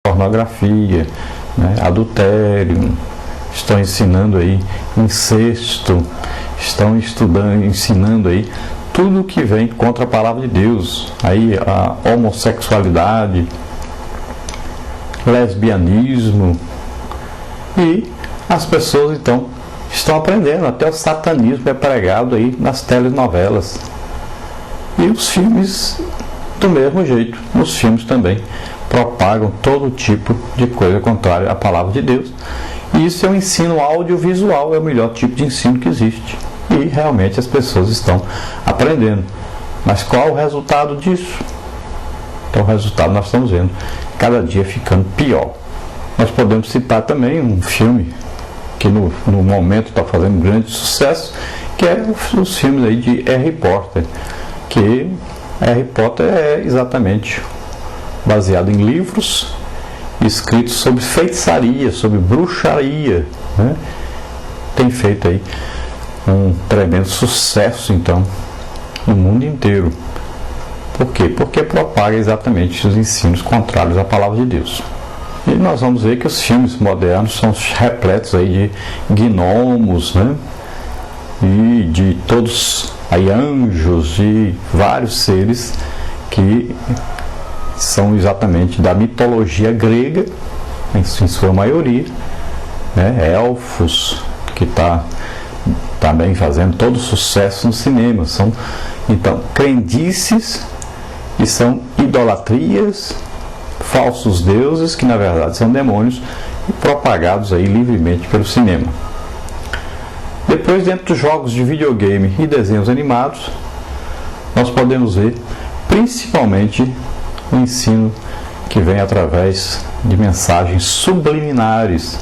pornografia, né, adultério, estão ensinando aí incesto, estão estudando, ensinando aí tudo que vem contra a palavra de Deus, aí a homossexualidade, lesbianismo, e as pessoas então estão aprendendo, até o satanismo é pregado aí nas telenovelas. E os filmes do mesmo jeito, os filmes também propagam todo tipo de coisa contrária à palavra de Deus. E isso é um ensino audiovisual, é o melhor tipo de ensino que existe. E realmente as pessoas estão aprendendo. Mas qual o resultado disso? Então o resultado nós estamos vendo cada dia ficando pior. Nós podemos citar também um filme que no momento está fazendo grande sucesso, que é os filmes aí de Harry Potter, que Harry Potter é exatamente baseado em livros escritos sobre feitiçaria, sobre bruxaria, né? Tem feito aí um tremendo sucesso então no mundo inteiro. Por quê? Porque propaga exatamente os ensinos contrários à palavra de Deus. E nós vamos ver que os filmes modernos são repletos aí de gnomos, né? E de todos aí anjos e vários seres que são exatamente da mitologia grega, em sua maioria, né? Elfos, que está também fazendo todo sucesso no cinema. São então crendices e são idolatrias, falsos deuses que na verdade são demônios e propagados aí livremente pelo cinema. Depois, dentro dos jogos de videogame e desenhos animados, nós podemos ver principalmente o ensino que vem através de mensagens subliminares.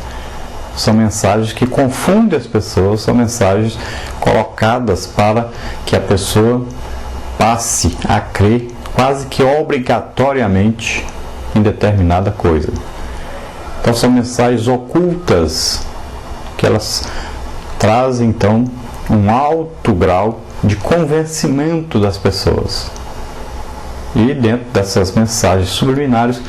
São mensagens que confundem as pessoas, são mensagens colocadas para que a pessoa passe a crer quase que obrigatoriamente em determinada coisa. Então são mensagens ocultas que elas trazem então um alto grau de convencimento das pessoas. E dentro dessas mensagens subliminares,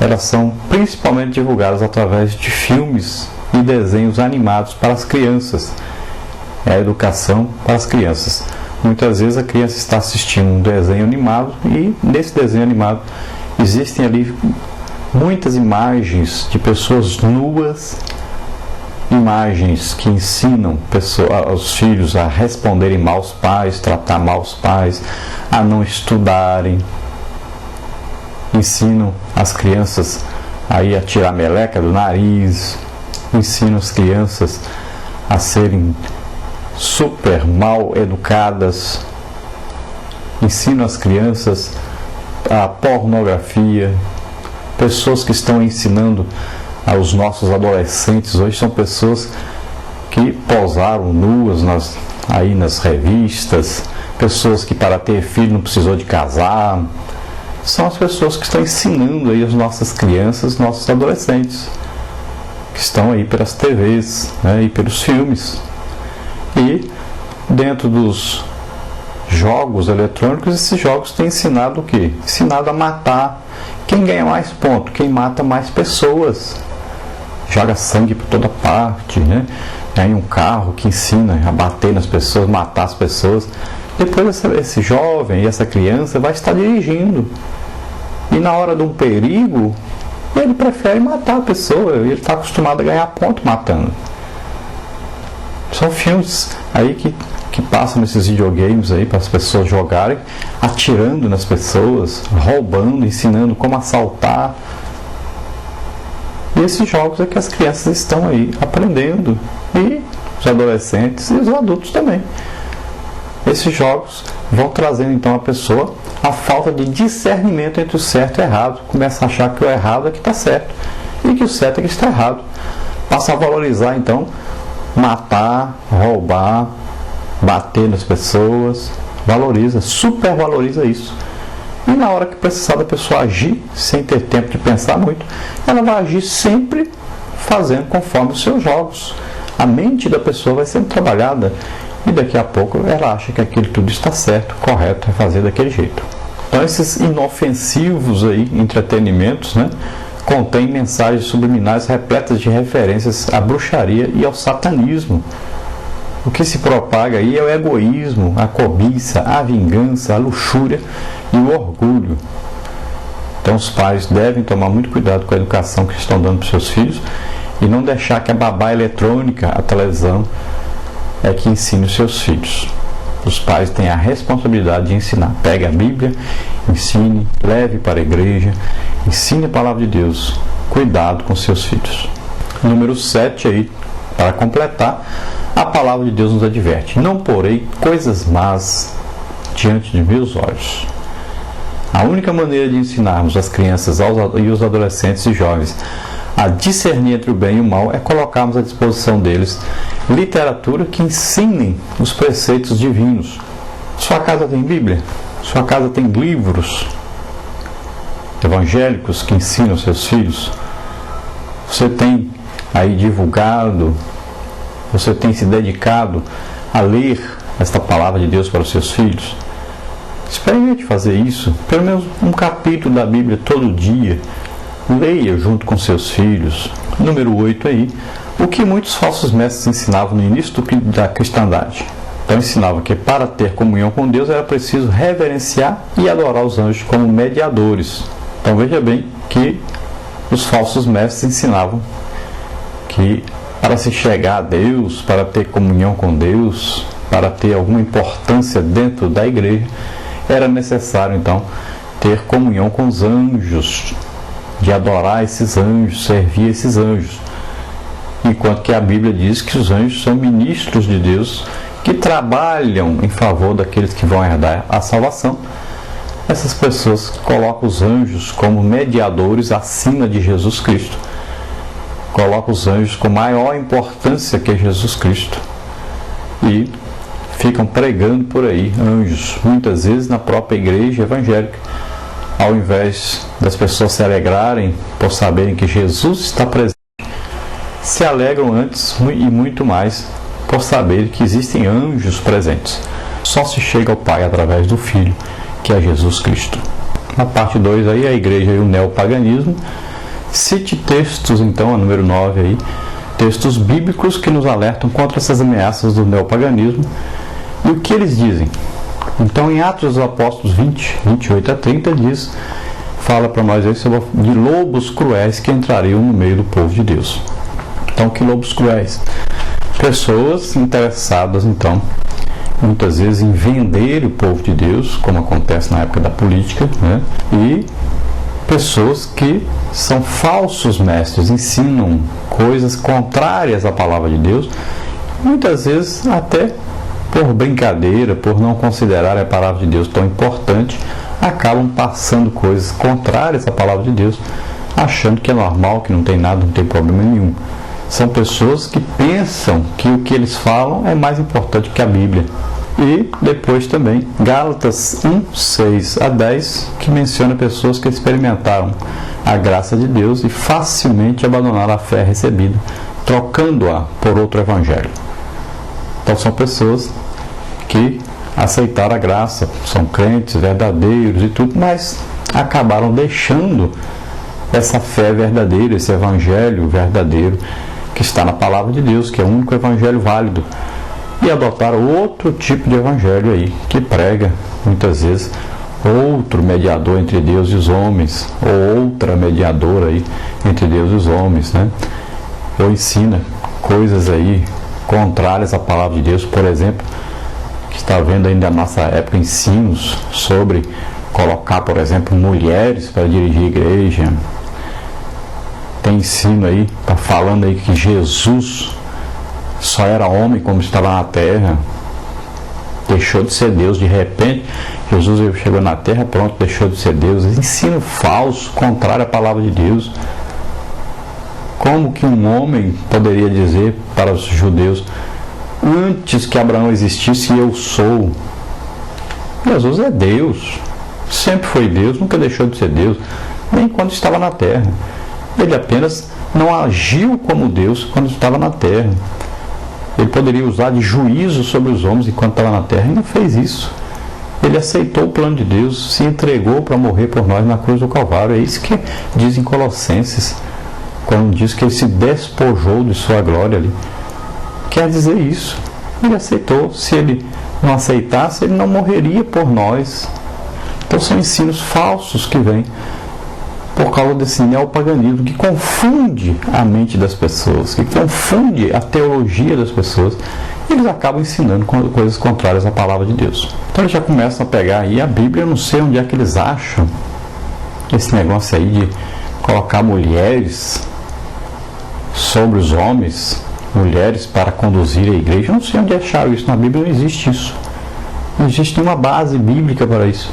elas são principalmente divulgadas através de filmes e desenhos animados para as crianças. É a educação para as crianças. Muitas vezes a criança está assistindo um desenho animado e nesse desenho animado existem ali muitas imagens de pessoas nuas, imagens que ensinam os filhos a responderem mal aos pais, tratar mal os pais, a não estudarem, ensinam as crianças aí a tirar meleca do nariz, ensinam as crianças a serem super mal educadas, ensinam as crianças a pornografia. Pessoas que estão ensinando aos nossos adolescentes hoje são pessoas que posaram nuas nas revistas, pessoas que para ter filho não precisou de casar. São as pessoas que estão ensinando aí as nossas crianças, nossos adolescentes, que estão aí pelas TVs, né, e pelos filmes. E dentro dos jogos eletrônicos, esses jogos têm ensinado o quê? Ensinado a matar. Quem ganha mais pontos? Quem mata mais pessoas. Joga sangue por toda parte, né? Tem um carro que ensina a bater nas pessoas, matar as pessoas. Depois esse jovem e essa criança vai estar dirigindo. E na hora de um perigo, ele prefere matar a pessoa. Ele está acostumado a ganhar ponto matando. São filmes aí que passam nesses videogames aí para as pessoas jogarem, atirando nas pessoas, roubando, ensinando como assaltar. E esses jogos é que as crianças estão aí aprendendo, e os adolescentes e os adultos também. Esses jogos vão trazendo então a pessoa a falta de discernimento entre o certo e o errado. Começa a achar que o errado é que está certo e que o certo é que está errado. Passa a valorizar então matar, roubar, bater nas pessoas. Valoriza, supervaloriza isso. E na hora que precisar da pessoa agir, sem ter tempo de pensar muito, ela vai agir sempre fazendo conforme os seus jogos. A mente da pessoa vai sendo trabalhada e daqui a pouco ela acha que aquilo tudo está certo, correto, vai fazer daquele jeito. Então esses inofensivos aí, entretenimentos, né, contém mensagens subliminares repletas de referências à bruxaria e ao satanismo. O que se propaga aí é o egoísmo, a cobiça, a vingança, a luxúria e o orgulho. Então os pais devem tomar muito cuidado com a educação que estão dando para os seus filhos e não deixar que a babá eletrônica, a televisão, é que ensine os seus filhos. Os pais têm a responsabilidade de ensinar. Pegue a Bíblia, ensine, leve para a igreja, ensine a palavra de Deus. Cuidado com seus filhos. Número 7 aí, para completar, a palavra de Deus nos adverte: não porei coisas más diante de meus olhos. A única maneira de ensinarmos as crianças e os adolescentes e jovens a discernir entre o bem e o mal é colocarmos à disposição deles literatura que ensinem os preceitos divinos. Sua casa tem Bíblia? Sua casa tem livros evangélicos que ensinam seus filhos? Você tem aí divulgado, você tem se dedicado a ler esta palavra de Deus para os seus filhos? Experimente fazer isso, pelo menos um capítulo da Bíblia todo dia. Leia junto com seus filhos. Número 8 aí, o que muitos falsos mestres ensinavam no início da cristandade. Então ensinavam que para ter comunhão com Deus era preciso reverenciar e adorar os anjos como mediadores. Então veja bem que os falsos mestres ensinavam que para se chegar a Deus, para ter comunhão com Deus, para ter alguma importância dentro da igreja, era necessário então ter comunhão com os anjos, de adorar esses anjos, servir esses anjos. Enquanto que a Bíblia diz que os anjos são ministros de Deus que trabalham em favor daqueles que vão herdar a salvação. Essas pessoas colocam os anjos como mediadores acima de Jesus Cristo. Colocam os anjos com maior importância que Jesus Cristo. E ficam pregando por aí anjos, muitas vezes na própria igreja evangélica. Ao invés das pessoas se alegrarem por saberem que Jesus está presente, se alegram antes e muito mais por saber que existem anjos presentes. Só se chega ao Pai através do Filho, que é Jesus Cristo. Na parte 2 aí, a igreja e o neopaganismo. Cite textos, então, a número 9 aí, textos bíblicos que nos alertam contra essas ameaças do neopaganismo. E o que eles dizem? Então, em Atos dos Apóstolos 20, 28 a 30, fala para nós aí sobre de lobos cruéis que entrariam no meio do povo de Deus. Então, que lobos cruéis? Pessoas interessadas, então, muitas vezes em vender o povo de Deus, como acontece na época da política, né? E pessoas que são falsos mestres, ensinam coisas contrárias à palavra de Deus, muitas vezes até por brincadeira, por não considerar a palavra de Deus tão importante, acabam passando coisas contrárias à palavra de Deus, achando que é normal, que não tem nada, não tem problema nenhum. São pessoas que pensam que o que eles falam é mais importante que a Bíblia. E depois também Gálatas 1, 6 a 10, que menciona pessoas que experimentaram a graça de Deus e facilmente abandonaram a fé recebida, trocando-a por outro evangelho. Então são pessoas que aceitaram a graça, são crentes verdadeiros e tudo, mas acabaram deixando essa fé verdadeira, esse evangelho verdadeiro que está na palavra de Deus, que é o único evangelho válido, e adotaram outro tipo de evangelho aí, que prega muitas vezes outro mediador entre Deus e os homens, ou outra mediadora aí entre Deus e os homens, né? Ou ensina coisas aí contrárias à palavra de Deus, por exemplo, que está vendo ainda na nossa época ensinos sobre colocar, por exemplo, mulheres para dirigir a igreja. Tem ensino aí, está falando aí que Jesus só era homem como estava na terra, deixou de ser Deus, de repente Jesus chegou na terra, pronto, deixou de ser Deus. Ensino falso, contrário à palavra de Deus. Como que um homem poderia dizer para os judeus: antes que Abraão existisse, eu sou? Jesus é Deus, sempre foi Deus, nunca deixou de ser Deus, nem quando estava na terra. Ele apenas não agiu como Deus quando estava na terra. Ele poderia usar de juízo sobre os homens enquanto estava na terra, e não fez isso. Ele aceitou o plano de Deus, se entregou para morrer por nós na cruz do Calvário. É isso que diz em Colossenses, quando diz que ele se despojou de sua glória ali. Quer dizer isso. Ele aceitou. Se ele não aceitasse, ele não morreria por nós. Então são ensinos falsos que vêm por causa desse neopaganismo que confunde a mente das pessoas, que confunde a teologia das pessoas. Eles acabam ensinando coisas contrárias à palavra de Deus. Então eles já começam a pegar aí a Bíblia. Eu não sei onde é que eles acham esse negócio aí de colocar mulheres sobre os homens, mulheres para conduzir a igreja. Eu não sei onde acharam isso na Bíblia, não existe isso. Não existe nenhuma base bíblica para isso.